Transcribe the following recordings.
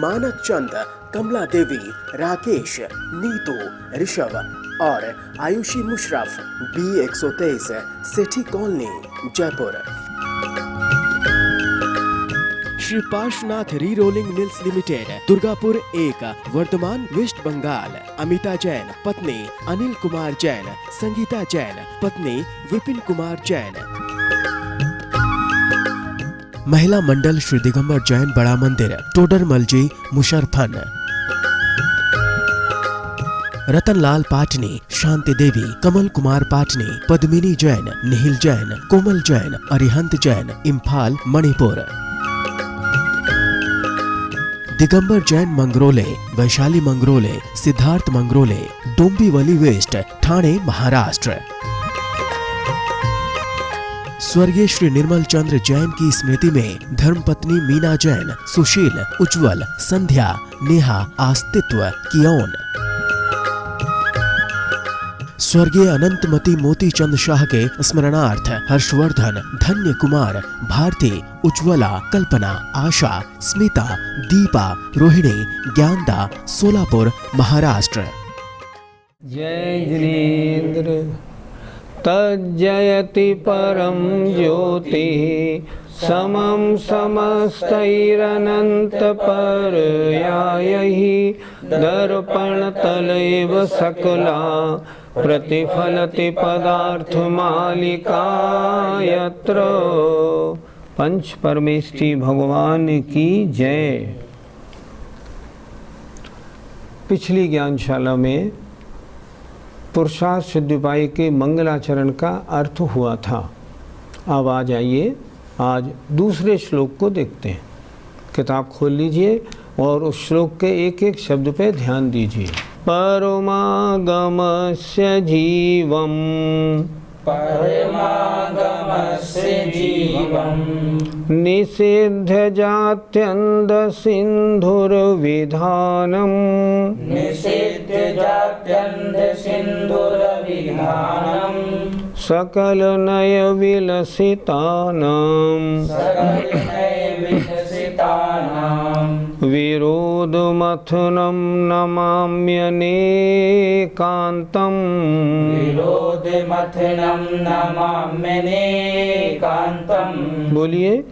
मानक चंद, कमला देवी, राकेश, नीतू, ऋषभ और Ayushi Musharraf, B123, Sethi Colony, Jaipur. Shri Parshwanath Re Rolling Mills Limited, Durgapur 1, Vardhaman, West Bengal. Amita Jain, पत्नी अनिल कुमार जैन, संगीता जैन, पत्नी विपिन कुमार जैन। महिला मंडल श्री दिगंबर जैन, बड़ा मंदिर, टोडरमलजी, मुशरफन। रतनलाल पाटनी, शांति देवी, कमल कुमार पाटनी, पद्मिनी जैन, निहिल जैन, कोमल जैन, अरिहंत जैन, इम्फाल, मणिपुर। दिगंबर जैन मंगरोले, वैशाली मंगरोले, सिद्धार्थ मंगरोले, डोंबिवली वेस्ट, ठाणे, महाराष्ट्र। स्वर्गीय श्री निर्मल चंद्र जैन की स्मृति में धर्मपत्नी मीना जैन, सुशील, उज्जवल, संध्या, नेहा, आस्तित्व, कियोन। स्वर्गीय अनंतमती मोती चंद शाह के स्मरणार्थ हर्षवर्धन, धन्य कुमार, भारती, उज्ज्वला, कल्पना, आशा, स्मिता, दीपा, रोहिणी, ज्ञानदा, सोलापुर, महाराष्ट्र। जय जिनेन्द्र तज्जयति परम ज्योति समं समस्तैरनंत परयायहि दर्पण तलैव सकला प्रतिफलति पदार्थ मालिका यत्र। पंच परमेष्ठी भगवान की जय। पिछली ज्ञानशाला में पुरुषार्थ सिद्धिपाई के मंगलाचरण का अर्थ हुआ था। अब आ जाइए, आज दूसरे श्लोक को देखते हैं। किताब खोल लीजिए और उस श्लोक के एक एक शब्द पे ध्यान दीजिए। परमागमस्य जीवम्, परमागमस्य जीवम्, निषिद्ध जात्यन्ध सिन्धुर्विधानम्, निषिद्ध जात्यन्ध सिन्धुर्विधानम्, सकल नय विलसितानां, सकल नय विलसितानां, विरोधमथनं नमाम्यनेकान्तम्, विरोधमथनं नमाम्यनेकान्तम्। बोलिए।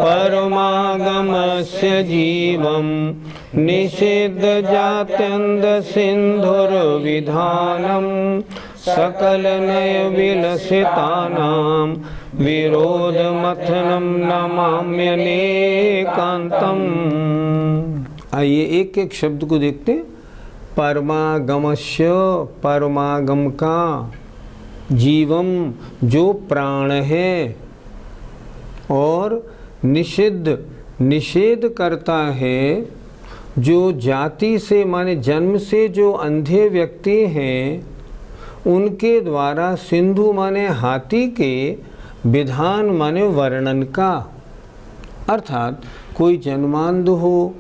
परमागमस्य जीवम्, निषिद्ध जात्यन्ध सिन्धुर्विधानम्, सकल नय विलसितानां, विरोधमथनं नमाम्यनेकान्तम्। आइए एक एक शब्द को देखते हैं। परमागमस्य, परमागम का, जीवम जो प्राण है, और निषिद्ध निषेध करता है, जो जाति से माने जन्म से जो अंधे व्यक्ति हैं उनके द्वारा, सिंधु माने हाथी के, विधान माने वर्णन का। अर्थात कोई जन्मांध हो,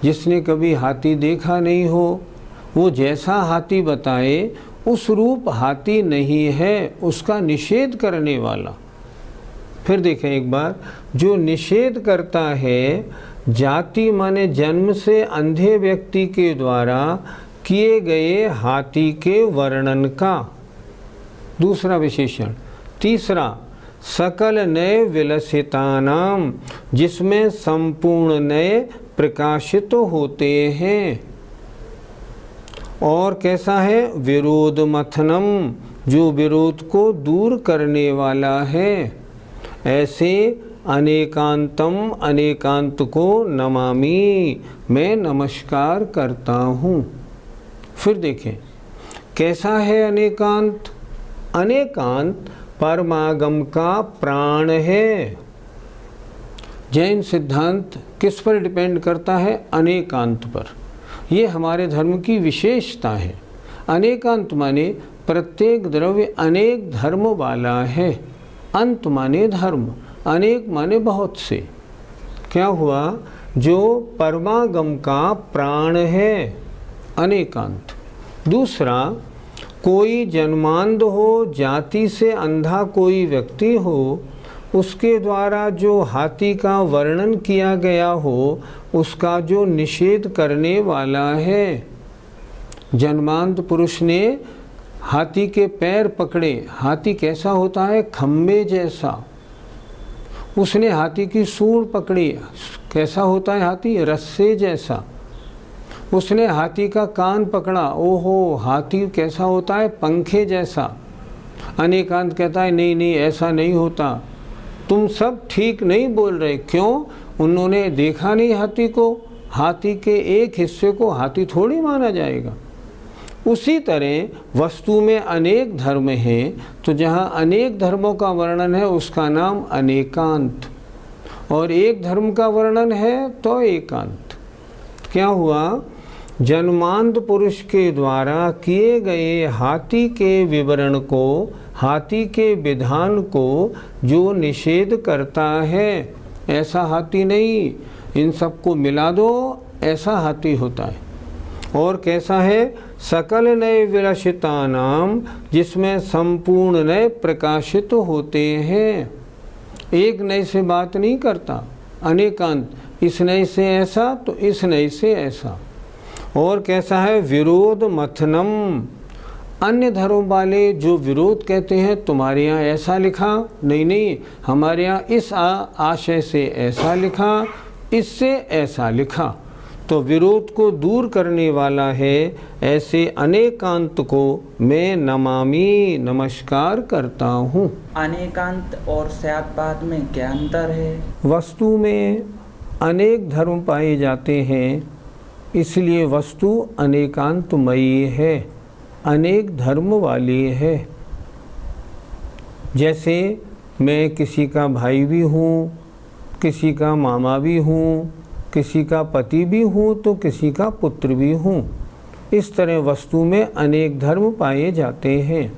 जिसने कभी हाथी देखा नहीं हो, वो जैसा हाथी बताए उस रूप हाथी नहीं है, उसका निषेध करने वाला। फिर देखें एक बार, जो निषेध करता है जाति माने जन्म से अंधे व्यक्ति के द्वारा किए गए हाथी के वर्णन का। दूसरा विशेषण। तीसरा, सकल नए विलसितानाम, जिसमें संपूर्ण नए प्रकाशित होते हैं। और कैसा है? विरोध मथनम, जो विरोध को दूर करने वाला है। ऐसे अनेकांतम, अनेकांत को नमामि, मैं नमस्कार करता हूँ। फिर देखें कैसा है अनेकांत। अनेकांत परमागम का प्राण है। जैन सिद्धांत किस पर डिपेंड करता है? अनेकांत पर। ये हमारे धर्म की विशेषता है। अनेकांत माने प्रत्येक द्रव्य अनेक धर्म वाला है। अंत माने धर्म, अनेक माने बहुत से। क्या हुआ? जो परमागम का प्राण है, अनेकांत। दूसरा, कोई जन्मांध हो, जाति से अंधा कोई व्यक्ति हो, उसके द्वारा जो हाथी का वर्णन किया गया हो उसका जो निषेध करने वाला है। जन्मांत पुरुष ने हाथी के पैर पकड़े। हाथी कैसा होता है? खम्बे जैसा। उसने हाथी की सूंड पकड़ी। कैसा होता है हाथी? रस्से जैसा। उसने हाथी का कान पकड़ा। ओहो, हाथी कैसा होता है? पंखे जैसा। अनेकांत कहता है नहीं नहीं, ऐसा नहीं होता, तुम सब ठीक नहीं बोल रहे। क्यों? उन्होंने देखा नहीं हाथी को। हाथी के एक हिस्से को हाथी थोड़ी माना जाएगा। उसी तरह वस्तु में अनेक धर्म हैं, तो जहाँ अनेक धर्मों का वर्णन है उसका नाम अनेकांत, और एक धर्म का वर्णन है तो एकांत। क्या हुआ? जन्मांत पुरुष के द्वारा किए गए हाथी के विवरण को, हाथी के विधान को जो निषेध करता है, ऐसा हाथी नहीं, इन सबको मिला दो, ऐसा हाथी होता है। और कैसा है? सकल नए विलसिता नाम, जिसमें संपूर्ण नए प्रकाशित होते हैं। एक नए से बात नहीं करता, अनेकांत, इस नए से ऐसा तो इस नए से ऐसा। और कैसा है? विरोध मथनम, अन्य धर्म वाले जो विरोध कहते हैं, तुम्हारे यहाँ ऐसा लिखा, नहीं नहीं, हमारे यहाँ इस आशय से ऐसा लिखा, इससे ऐसा लिखा, तो विरोध को दूर करने वाला है। ऐसे अनेकांत को मैं नमामि, नमस्कार करता हूँ। अनेकांत और स्यादवाद में क्या अंतर है? वस्तु में अनेक धर्म पाए जाते हैं, इसलिए वस्तु अनेकांतमयी है, अनेक धर्म वाली है। जैसे मैं किसी का भाई भी हूँ, किसी का मामा भी हूँ, किसी का पति भी हूँ, तो किसी का पुत्र भी हूँ। इस तरह वस्तु में अनेक धर्म पाए जाते हैं,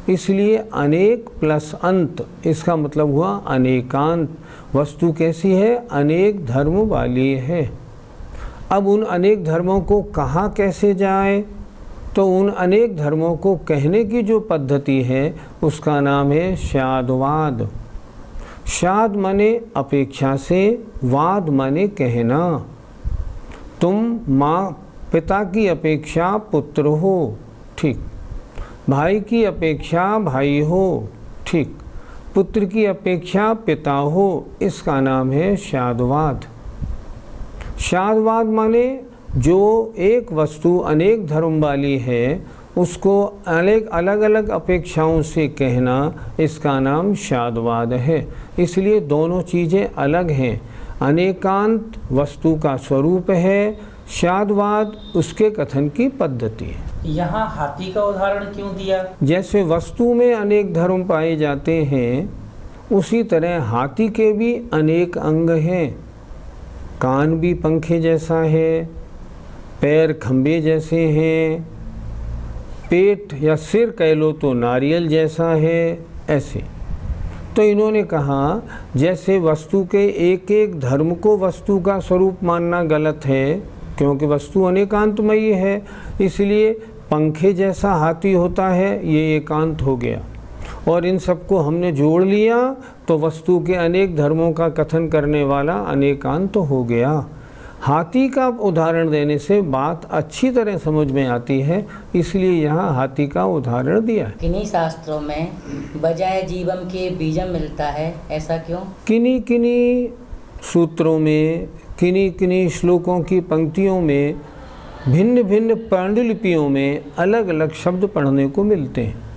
इसलिए अनेक प्लस अंत, इसका मतलब हुआ अनेकांत। वस्तु कैसी है? अनेक धर्म वाली है। अब उन अनेक धर्मों को कहा कैसे जाए? तो उन अनेक धर्मों को कहने की जो पद्धति है उसका नाम है शादवाद। शाद माने अपेक्षा से, वाद माने कहना। तुम माँ पिता की अपेक्षा पुत्र हो, ठीक। भाई की अपेक्षा भाई हो, ठीक। पुत्र की अपेक्षा पिता हो, इसका नाम है शादवाद। शादवाद माने जो एक वस्तु अनेक धर्म वाली है उसको अलग अलग अपेक्षाओं से कहना, इसका नाम शादवाद है। इसलिए दोनों चीज़ें अलग हैं। अनेकांत वस्तु का स्वरूप है, शादवाद उसके कथन की पद्धति है। यहाँ हाथी का उदाहरण क्यों दिया? जैसे वस्तु में अनेक धर्म पाए जाते हैं, उसी तरह हाथी के भी अनेक अंग हैं। कान भी पंखे जैसा है, पैर खंबे जैसे हैं, पेट या सिर कह लो तो नारियल जैसा है, ऐसे। तो इन्होंने कहा जैसे वस्तु के एक एक धर्म को वस्तु का स्वरूप मानना गलत है, क्योंकि वस्तु अनेकांतमयी है, इसलिए पंखे जैसा हाथी होता है, ये एकांत हो गया। और इन सबको हमने जोड़ लिया तो वस्तु के अनेक धर्मों का कथन करने वाला अनेकांत हो गया। हाथी का उदाहरण देने से बात अच्छी तरह समझ में आती है, इसलिए यहाँ हाथी का उदाहरण दिया है। किन्हीं शास्त्रों में बजाय जीवम के बीजम मिलता है, ऐसा क्यों? किन्हीं किन्हीं सूत्रों में, किन्हीं किन्हीं श्लोकों की पंक्तियों में, भिन्न भिन्न पांडुलिपियों में अलग अलग शब्द पढ़ने को मिलते हैं।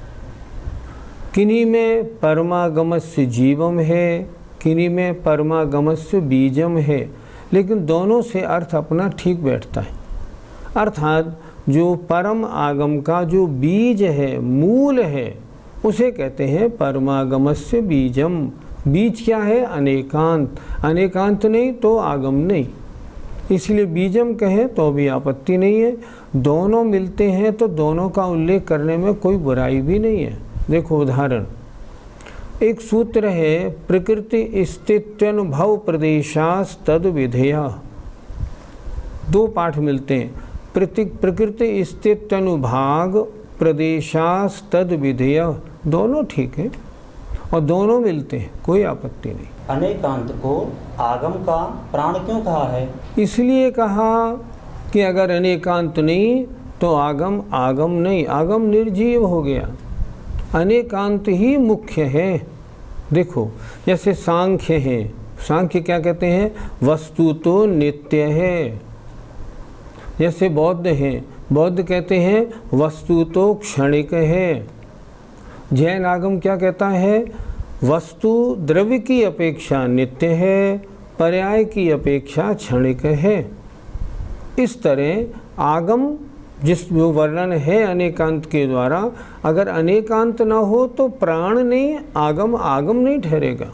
किन्हीं में परमागमस्य जीवम है, किन्हीं में परमागमस्य बीजम है, लेकिन दोनों से अर्थ अपना ठीक बैठता है। अर्थात जो परम आगम का जो बीज है, मूल है, उसे कहते हैं परमागमस्य बीजम। बीज क्या है? अनेकांत। अनेकांत नहीं तो आगम नहीं, इसलिए बीजम कहें तो भी आपत्ति नहीं है। दोनों मिलते हैं तो दोनों का उल्लेख करने में कोई बुराई भी नहीं है। देखो उदाहरण, एक सूत्र है प्रकृति स्थित्यनुभव प्रदेशास तद विधेया। दो पाठ मिलते हैं, प्रकृति स्थित्यनुभाग प्रदेशास तद विधेय, दोनों ठीक है। और दोनों मिलते हैं, कोई आपत्ति नहीं। अनेकांत को आगम का प्राण क्यों कहा है? इसलिए कहा कि अगर अनेकांत नहीं तो आगम आगम नहीं, आगम निर्जीव हो गया। अनेकांत ही मुख्य है। देखो जैसे सांख्य है, सांख्य क्या कहते हैं? वस्तु तो नित्य है। जैसे बौद्ध हैं, बौद्ध कहते हैं वस्तु तो क्षणिक है। जैन आगम क्या कहता है? वस्तु द्रव्य की अपेक्षा नित्य है, पर्याय की अपेक्षा क्षणिक है। इस तरह आगम जिस जो वर्णन है अनेकांत के द्वारा, अगर अनेकांत न हो तो प्राण नहीं, आगम आगम नहीं ठहरेगा।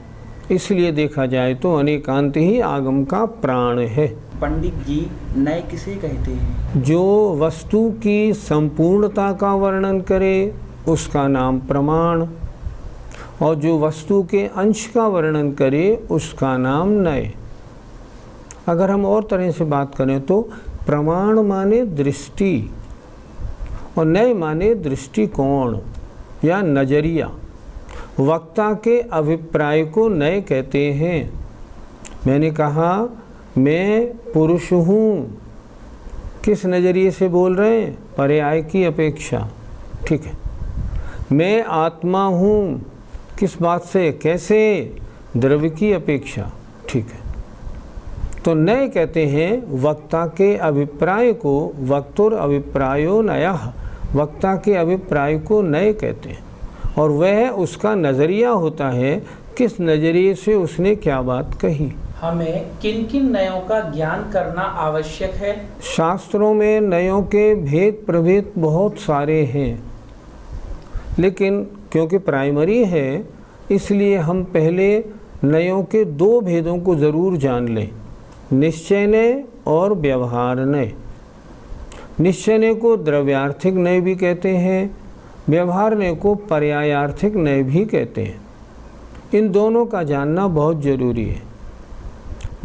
इसलिए देखा जाए तो अनेकांत ही आगम का प्राण है। पंडित जी नए किसे कहते हैं? जो वस्तु की संपूर्णता का वर्णन करे उसका नाम प्रमाण, और जो वस्तु के अंश का वर्णन करे उसका नाम नय। अगर हम और तरह से बात करें तो प्रमाण माने दृष्टि और नय माने दृष्टिकोण या नजरिया। वक्ता के अभिप्राय को नय कहते हैं। मैंने कहा मैं पुरुष हूँ, किस नज़रिए से बोल रहे हैं? पर्याय की अपेक्षा, ठीक है। मैं आत्मा हूँ, किस बात से, कैसे? द्रव्य की अपेक्षा, ठीक है। तो नय कहते हैं वक्ता के अभिप्राय को, वक्तुर अभिप्रायो नयः, वक्ता के अभिप्राय को नय कहते हैं। और वह उसका नज़रिया होता है, किस नज़रिए से उसने क्या बात कही। हमें किन किन नयों का ज्ञान करना आवश्यक है? शास्त्रों में नयों के भेद प्रभेद बहुत सारे हैं, लेकिन क्योंकि प्राइमरी है इसलिए हम पहले नयों के दो भेदों को ज़रूर जान लें, निश्चय नय और व्यवहार नय। निश्चय नय को द्रव्यार्थिक नय भी कहते हैं, व्यवहार नय को पर्यायार्थिक नय भी कहते हैं। इन दोनों का जानना बहुत ज़रूरी है।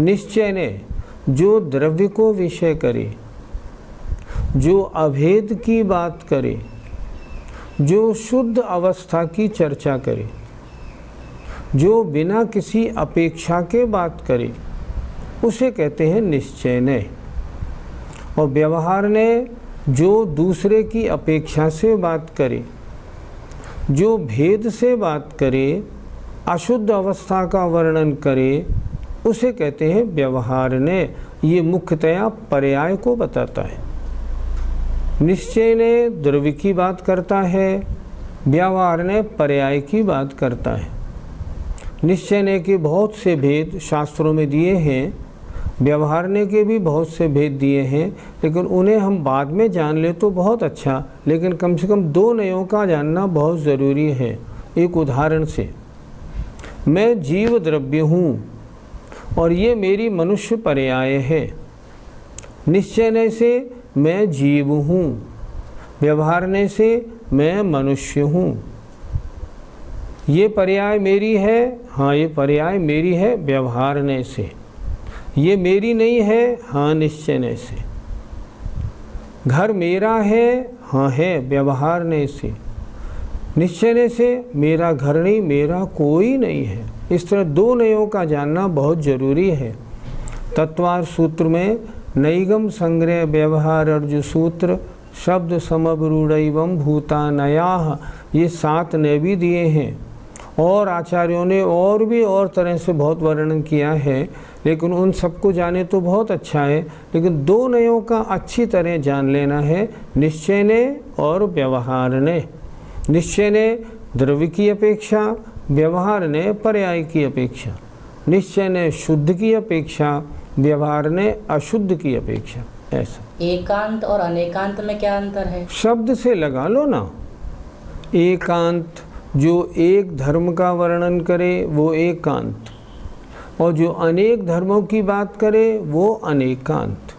निश्चय नय जो द्रव्य को विषय करे, जो अभेद की बात करे, जो शुद्ध अवस्था की चर्चा करे, जो बिना किसी अपेक्षा के बात करे, उसे कहते हैं निश्चय नय। और व्यवहार नय जो दूसरे की अपेक्षा से बात करे, जो भेद से बात करे, अशुद्ध अवस्था का वर्णन करे, उसे कहते हैं व्यवहार नय। ये मुख्यतया पर्याय को बताता है। निश्चय नय द्रव्य की बात करता है, व्यवहार नय पर्याय की बात करता है। निश्चय नय के बहुत से भेद शास्त्रों में दिए हैं, व्यवहार नय के भी बहुत से भेद दिए हैं, लेकिन उन्हें हम बाद में जान ले तो बहुत अच्छा, लेकिन कम से कम दो नयों का जानना बहुत ज़रूरी है। एक उदाहरण से, मैं जीव द्रव्य हूँ और ये मेरी मनुष्य पर्याय है। निश्चय नय से मैं जीव हूँ, व्यवहार नय से मैं मनुष्य हूँ। ये पर्याय मेरी है, हाँ ये पर्याय मेरी है व्यवहार नय से। ये मेरी नहीं है, हाँ निश्चय नय से। घर मेरा है, हाँ है व्यवहार नय से। निश्चय नय से मेरा घर नहीं, मेरा कोई नहीं है। इस तरह दो नयों का जानना बहुत ज़रूरी है। तत्वार सूत्र में नैगम संग्रह व्यवहार अर्ज सूत्र शब्द समवरूढ़ैवं भूतानयाः, ये 7 नय भी दिए हैं। और आचार्यों ने और भी और तरह से बहुत वर्णन किया है, लेकिन उन सबको जाने तो बहुत अच्छा है, लेकिन दो नयों का अच्छी तरह जान लेना है, निश्चय नय और व्यवहार नय। निश्चय नय द्रव्य की अपेक्षा, व्यवहार नय पर्याय की अपेक्षा। निश्चय नय शुद्ध की अपेक्षा, व्यवहार नय अशुद्ध की अपेक्षा। ऐसा एकांत और अनेकांत में क्या अंतर है? शब्द से लगा लो ना। एकांत जो एक धर्म का वर्णन करे वो एकांत, और जो अनेक धर्मों की बात करे वो अनेकांत।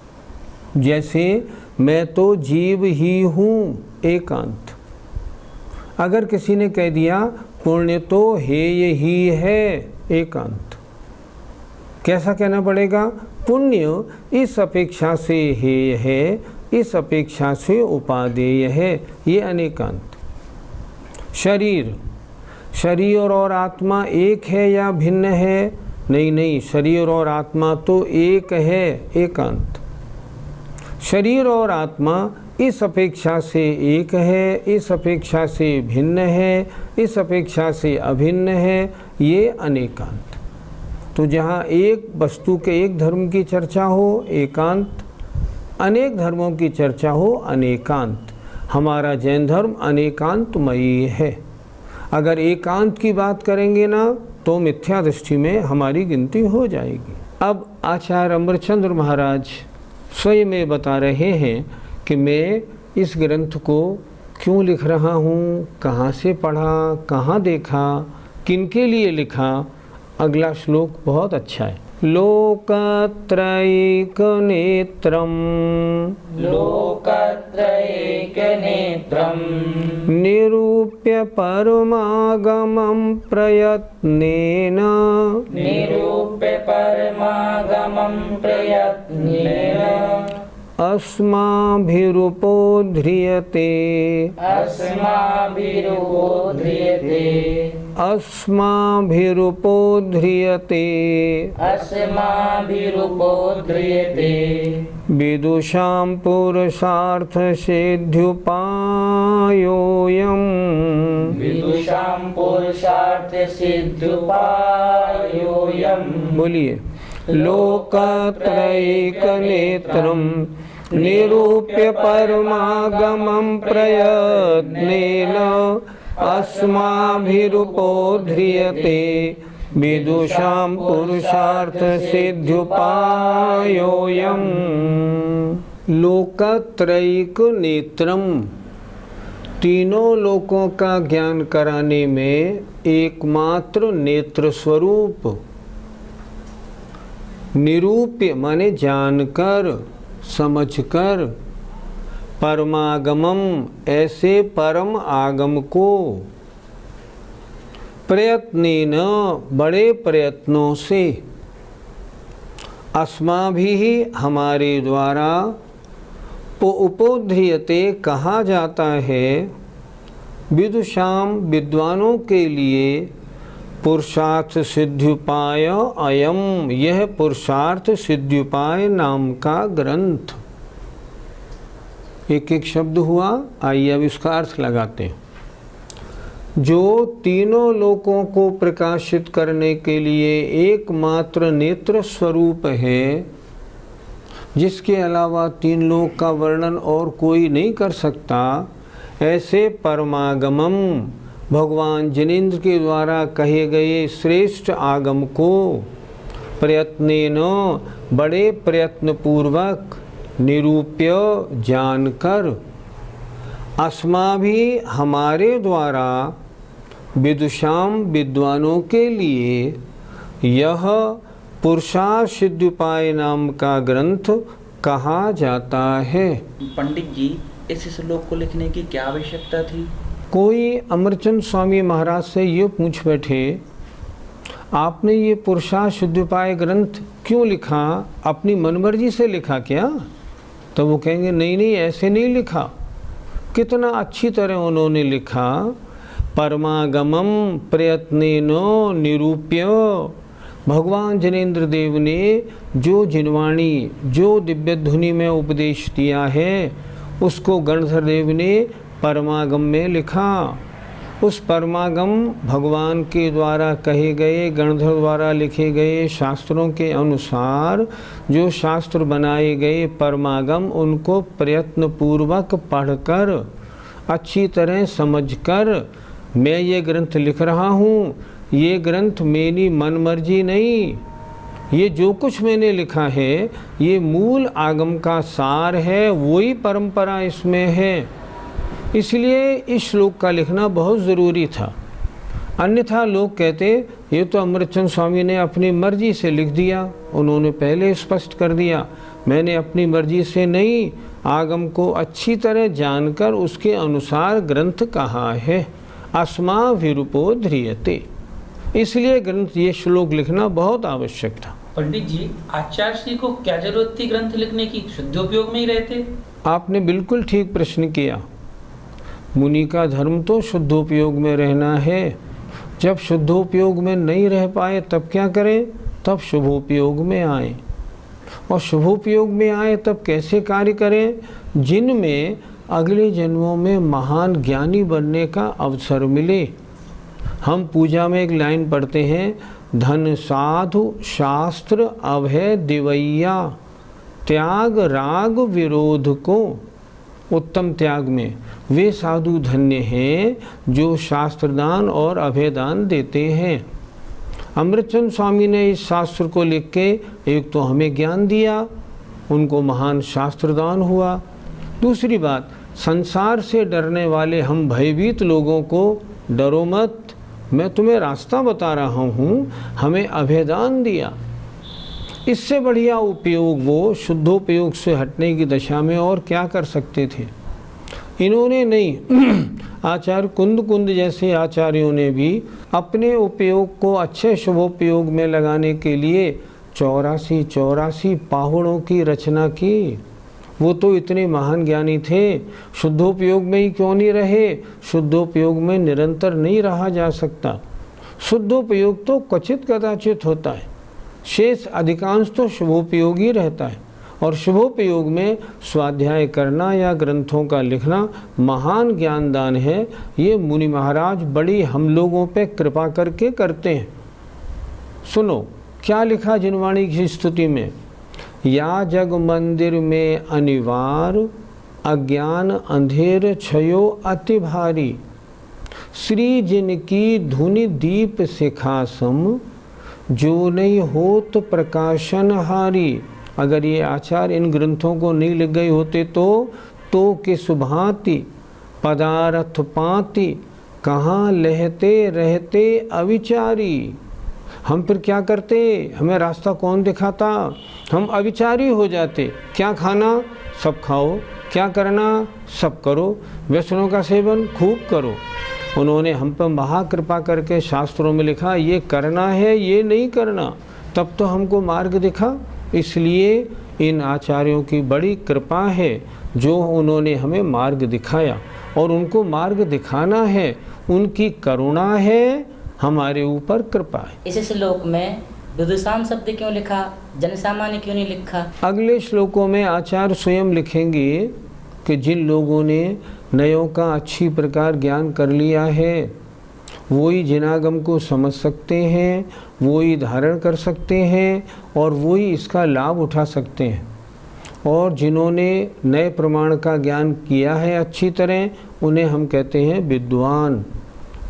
जैसे मैं तो जीव ही हूँ, एकांत। अगर किसी ने कह दिया पुण्य तो हेय ही है, एकांत। कैसा कहना पड़ेगा? पुण्य इस अपेक्षा से हेय है, इस अपेक्षा से उपादेय है, ये अनेकांत। शरीर, शरीर और आत्मा एक है या भिन्न है? नहीं नहीं, शरीर और आत्मा तो एक है, एकांत। शरीर और आत्मा इस अपेक्षा से एक है, इस अपेक्षा से भिन्न है, इस अपेक्षा से अभिन्न है, ये अनेकांत। तो जहाँ एक वस्तु के एक धर्म की चर्चा हो एकांत, अनेक धर्मों की चर्चा हो अनेकांत। हमारा जैन धर्म अनेकांतमयी है। अगर एकांत की बात करेंगे ना तो मिथ्या दृष्टि में हमारी गिनती हो जाएगी। अब आचार्य अमरचंद्र महाराज स्वयं में बता रहे हैं कि मैं इस ग्रंथ को क्यों लिख रहा हूँ, कहाँ से पढ़ा, कहाँ देखा, किनके लिए लिखा। अगला श्लोक बहुत अच्छा है। लोकत्रैकनेत्रं निरूप्य परमागमं प्रयत्नेन अस्माभिरुपोध्रियते विदुषां पुरुषार्थसिद्ध्युपायोऽयम् बोलिए। लोकत्रैकनेत्रं निरूप्य परमागमं प्रयत्नेन अस्माभिरुपोध्रियते विदुषां पुरुषार्थसिद्ध्युपायोऽयम्। लोकत्रैकनेत्रम, तीनों लोकों का ज्ञान कराने में एकमात्र नेत्र स्वरूप। निरूप्य माने जानकर, समझकर, परमागमम ऐसे परम आगम को, प्रयत्नेन बड़े प्रयत्नों से, अस्माभिः हमारे द्वारा, उपोध्रियते कहा जाता है, विदुषाम विद्वानों के लिए, पुरुषार्थ सिद्ध्युपाय अयम यह पुरुषार्थ सिद्ध्युपाय नाम का ग्रंथ। एक एक शब्द हुआ, आइए अब इसका अर्थ लगाते हैं। जो तीनों लोकों को प्रकाशित करने के लिए एकमात्र नेत्र स्वरूप है, जिसके अलावा तीन लोक का वर्णन और कोई नहीं कर सकता, ऐसे परमागमम भगवान जिनेंद्र के द्वारा कहे गए श्रेष्ठ आगम को प्रयत्नेन बड़े प्रयत्न पूर्वक, निरूप्य जानकर, अस्माभि हमारे द्वारा, विदुषाम विद्वानों के लिए, यह पुरुषार्थ सिद्ध्युपाय नाम का ग्रंथ कहा जाता है। पंडित जी, इस श्लोक को लिखने की क्या आवश्यकता थी? कोई अमरचंद स्वामी महाराज से ये पूछ बैठे, आपने ये पुरुषार्थ सिद्ध्युपाय ग्रंथ क्यों लिखा? अपनी मनमर्जी से लिखा क्या? तो वो कहेंगे नहीं नहीं, ऐसे नहीं लिखा। कितना अच्छी तरह उन्होंने लिखा। परमागमम प्रयत्नेनो निरूप्य, भगवान जिनेंद्र देव ने जो जिनवाणी, जो दिव्य ध्वनि में उपदेश दिया है, उसको गणधर देव ने परमागम में लिखा। उस परमागम भगवान के द्वारा कहे गए, गणधर द्वारा लिखे गए शास्त्रों के अनुसार जो शास्त्र बनाए गए परमागम, उनको प्रयत्न पूर्वक पढ़कर, अच्छी तरह समझकर मैं ये ग्रंथ लिख रहा हूँ। ये ग्रंथ मेरी मनमर्जी नहीं, ये जो कुछ मैंने लिखा है ये मूल आगम का सार है, वही परंपरा इसमें है। इसलिए इस श्लोक का लिखना बहुत ज़रूरी था। अन्यथा लोग कहते ये तो अमरचंद स्वामी ने अपनी मर्जी से लिख दिया, उन्होंने पहले स्पष्ट कर दिया। मैंने अपनी मर्जी से नहीं, आगम को अच्छी तरह जानकर उसके अनुसार ग्रंथ कहा है। अस्माभिरुपोध्रियते, इसलिए ग्रंथ ये श्लोक लिखना बहुत आवश्यक था। पंडित जी, आचार्य श्री को क्या जरूरत थी ग्रंथ लिखने की? शुद्धोपयोग में ही रहते। आपने बिल्कुल ठीक प्रश्न किया। मुनि का धर्म तो शुद्धोपयोग में रहना है। जब शुद्धोपयोग में नहीं रह पाए तब क्या करें? तब शुभोपयोग में आए। और शुभोपयोग में आए तब कैसे कार्य करें? जिनमें अगले जन्मों में महान ज्ञानी बनने का अवसर मिले। हम पूजा में एक लाइन पढ़ते हैं, धन साधु शास्त्र अभय दिवैया, त्याग राग विरोध को। उत्तम त्याग में वे साधु धन्य हैं जो शास्त्रदान और अभयदान देते हैं। अमृतचंद स्वामी ने इस शास्त्र को लिख के एक तो हमें ज्ञान दिया, उनको महान शास्त्रदान हुआ। दूसरी बात, संसार से डरने वाले हम भयभीत लोगों को डरो मत, मैं तुम्हें रास्ता बता रहा हूँ, हमें अभयदान दिया। इससे बढ़िया उपयोग वो शुद्धोपयोग से हटने की दशा में और क्या कर सकते थे? इन्होंने नहीं, आचार्य कुंद जैसे आचार्यों ने भी अपने उपयोग को अच्छे शुभोपयोग में लगाने के लिए 84 पाहुड़ों की रचना की। वो तो इतने महान ज्ञानी थे, शुद्धोपयोग में ही क्यों नहीं रहे? शुद्धोपयोग में निरंतर नहीं रहा जा सकता। शुद्धोपयोग तो क्वचित कदाचित होता है, शेष अधिकांश तो शुभोपयोगी रहता है। और शुभोपयोग में स्वाध्याय करना या ग्रंथों का लिखना महान ज्ञानदान है। ये मुनि महाराज बड़ी हम लोगों पे कृपा करके करते हैं। सुनो क्या लिखा जिनवाणी की स्तुति में, या जग मंदिर में अनिवार, अज्ञान अंधेर छयो अति भारी, श्री जिनकी धुनि दीप सिखासम, जो नहीं होत प्रकाशन हारी। अगर ये आचार्य इन ग्रंथों को नहीं लिख गए होते तो किस भांति पदार्थ पाती, कहाँ लहते रहते अविचारी। हम फिर क्या करते? हमें रास्ता कौन दिखाता? हम अविचारी हो जाते। क्या खाना? सब खाओ। क्या करना? सब करो। व्यसनों का सेवन खूब करो। उन्होंने हम पर महाकृपा करके शास्त्रों में लिखा ये करना है, ये नहीं करना, तब तो हमको मार्ग दिखा। इसलिए इन आचार्यों की बड़ी कृपा है जो उन्होंने हमें मार्ग दिखाया, और उनको मार्ग दिखाना है, उनकी करुणा है, हमारे ऊपर कृपा है। इस श्लोक में विदुषाम शब्द क्यों लिखा, जनसामान्य क्यों नहीं लिखा? अगले श्लोकों में आचार्य स्वयं लिखेंगे कि जिन लोगों ने नयों का अच्छी प्रकार ज्ञान कर लिया है, वही जिनागम को समझ सकते हैं, वही धारण कर सकते हैं और वही इसका लाभ उठा सकते हैं। और जिन्होंने नए प्रमाण का ज्ञान किया है अच्छी तरह, उन्हें हम कहते हैं विद्वान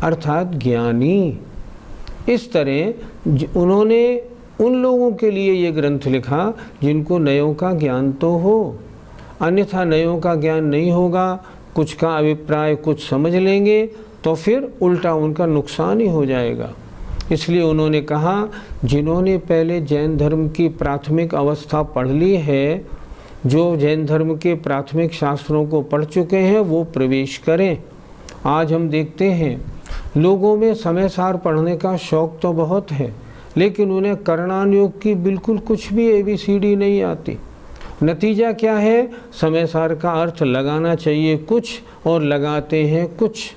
अर्थात ज्ञानी। इस तरह उन्होंने उन लोगों के लिए ये ग्रंथ लिखा जिनको नयों का ज्ञान तो हो, अन्यथा नयों का ज्ञान नहीं होगा, कुछ का अभिप्राय कुछ समझ लेंगे तो फिर उल्टा उनका नुकसान ही हो जाएगा। इसलिए उन्होंने कहा जिन्होंने पहले जैन धर्म की प्राथमिक अवस्था पढ़ ली है, जो जैन धर्म के प्राथमिक शास्त्रों को पढ़ चुके हैं, वो प्रवेश करें। आज हम देखते हैं लोगों में समय सार पढ़ने का शौक़ तो बहुत है, लेकिन उन्हें करणान योग की बिल्कुल कुछ भी ABCD नहीं आती। नतीजा क्या है? समय सार का अर्थ लगाना चाहिए कुछ और लगाते हैं कुछ।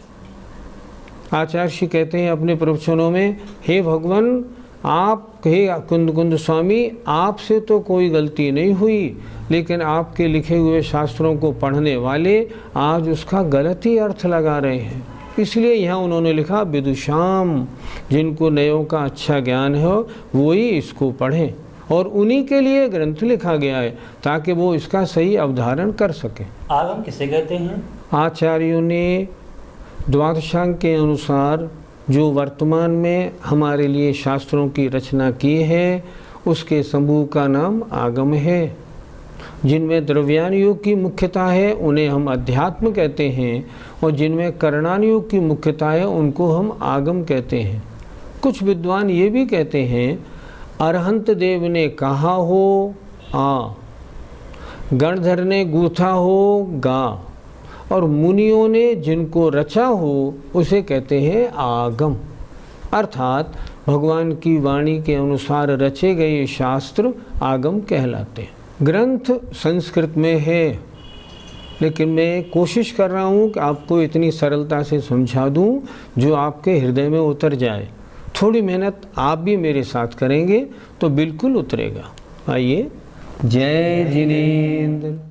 आचार्य श्री कहते हैं अपने प्रवचनों में, हे भगवान आप, हे कुंद स्वामी, आपसे तो कोई गलती नहीं हुई, लेकिन आपके लिखे हुए शास्त्रों को पढ़ने वाले आज उसका गलत ही अर्थ लगा रहे हैं। इसलिए यहाँ उन्होंने लिखा विदुषाम, जिनको नयों का अच्छा ज्ञान है वही इसको पढ़ें, और उन्हीं के लिए ग्रंथ लिखा गया है ताकि वो इसका सही अवधारण कर सकें। आगम किसे कहते हैं? आचार्यों ने द्वादशांग के अनुसार जो वर्तमान में हमारे लिए शास्त्रों की रचना की है, उसके समूह का नाम आगम है। जिनमें द्रव्यान योग की मुख्यता है उन्हें हम अध्यात्म कहते हैं, और जिनमें करणान योग की मुख्यता है उनको हम आगम कहते हैं। कुछ विद्वान ये भी कहते हैं अरहंत देव ने कहा हो आ, गणधर ने गूथा हो गा, और मुनियों ने जिनको रचा हो उसे कहते हैं आगम। अर्थात भगवान की वाणी के अनुसार रचे गए शास्त्र आगम कहलाते हैं। ग्रंथ संस्कृत में है, लेकिन मैं कोशिश कर रहा हूँ कि आपको इतनी सरलता से समझा दूँ जो आपके हृदय में उतर जाए। थोड़ी मेहनत आप भी मेरे साथ करेंगे तो बिल्कुल उतरेगा। आइए। जय जिनेंद्र।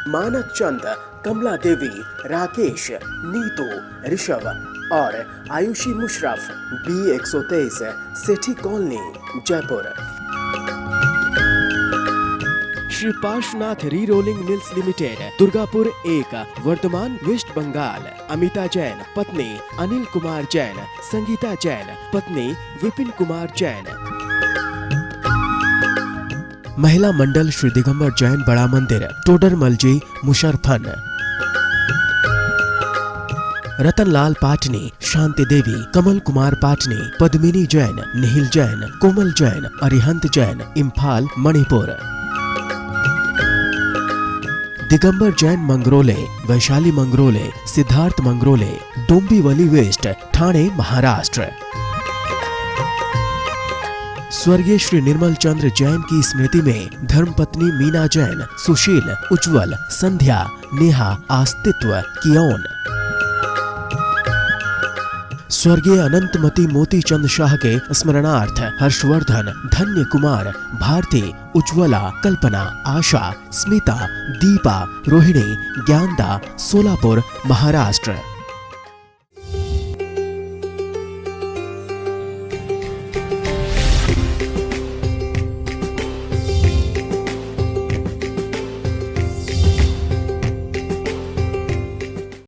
मानक चंद, कमला देवी, राकेश, नीतू, ऋषभ और Ayushi Musharraf, B123, Sethi Colony, Jaipur. Shri Parshwanath Re Rolling Mills Limited, Durgapur 1, वर्तमान वेस्ट बंगाल। अमिता जैन, पत्नी अनिल कुमार जैन, संगीता जैन, पत्नी विपिन कुमार जैन। महिला मंडल श्री दिगंबर जैन, बड़ा मंदिर, टोडरमल जी, मुशरफन। रतनलाल पाटनी, शांति देवी, कमल कुमार पाटनी, पद्मिनी जैन, निहिल जैन, कोमल जैन, अरिहंत जैन, इम्फाल, मणिपुर। दिगंबर जैन मंगरोले, वैशाली मंगरोले, सिद्धार्थ मंगरोले, डोंबिवली वेस्ट, ठाणे, महाराष्ट्र। स्वर्गीय श्री निर्मल चंद्र जैन की स्मृति में धर्मपत्नी मीना जैन, सुशील, उज्जवल, संध्या, नेहा, आस्तित्व, कियोन। स्वर्गीय अनंतमती मोती चंद शाह के स्मरणार्थ हर्षवर्धन, धन्य कुमार, भारती, उज्ज्वला, कल्पना, आशा, स्मिता, दीपा, रोहिणी, ज्ञानदा, सोलापुर, महाराष्ट्र।